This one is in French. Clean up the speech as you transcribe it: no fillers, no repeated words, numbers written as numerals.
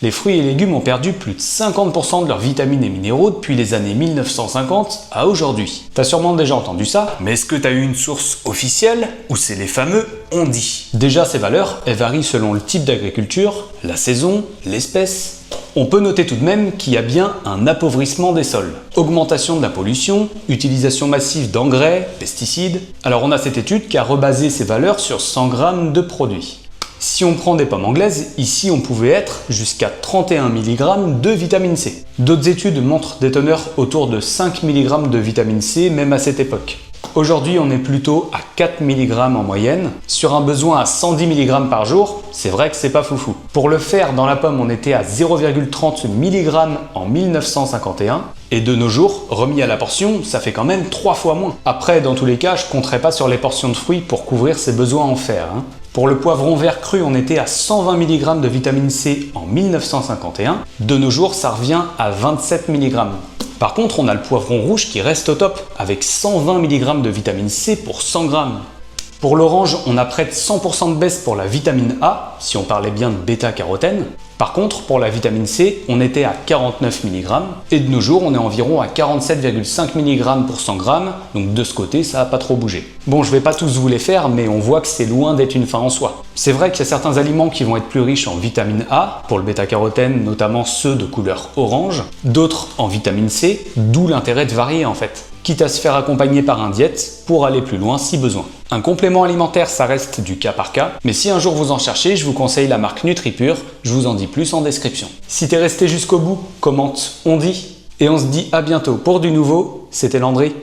Les fruits et légumes ont perdu plus de 50% de leurs vitamines et minéraux depuis les années 1950 à aujourd'hui. T'as sûrement déjà entendu ça, mais est-ce que t'as eu une source officielle ou c'est les fameux on dit? Déjà, ces valeurs, elles varient selon le type d'agriculture, la saison, l'espèce. On peut noter tout de même qu'il y a bien un appauvrissement des sols, augmentation de la pollution, utilisation massive d'engrais, pesticides. Alors on a cette étude qui a rebasé ces valeurs sur 100 grammes de produits. Si on prend des pommes anglaises, ici on pouvait être jusqu'à 31 mg de vitamine C. D'autres études montrent des teneurs autour de 5 mg de vitamine C même à cette époque. Aujourd'hui, on est plutôt à 4 mg en moyenne. Sur un besoin à 110 mg par jour, c'est vrai que c'est pas foufou. Pour le faire, dans la pomme, on était à 0,30 mg en 1951. Et de nos jours, remis à la portion, ça fait quand même 3 fois moins. Après, dans tous les cas, je compterai pas sur les portions de fruits pour couvrir ces besoins en fer. Pour le poivron vert cru, on était à 120 mg de vitamine C en 1951. De nos jours, ça revient à 27 mg. Par contre, on a le poivron rouge qui reste au top, avec 120 mg de vitamine C pour 100 g. Pour l'orange, on a près de 100% de baisse pour la vitamine A, si on parlait bien de bêta-carotène. Par contre, pour la vitamine C, on était à 49 mg, et de nos jours, on est environ à 47,5 mg pour 100 g, donc de ce côté, ça n'a pas trop bougé. Bon, je vais pas tous vous les faire, mais on voit que c'est loin d'être une fin en soi. C'est vrai qu'il y a certains aliments qui vont être plus riches en vitamine A, pour le bêta-carotène, notamment ceux de couleur orange, d'autres en vitamine C, d'où l'intérêt de varier en fait, quitte à se faire accompagner par un diète pour aller plus loin si besoin. Un complément alimentaire, ça reste du cas par cas, mais si un jour vous en cherchez, je vous conseille la marque NutriPure, je vous en dis plus en description. Si t'es resté jusqu'au bout, commente on dit, et on se dit à bientôt pour du nouveau, c'était Landry.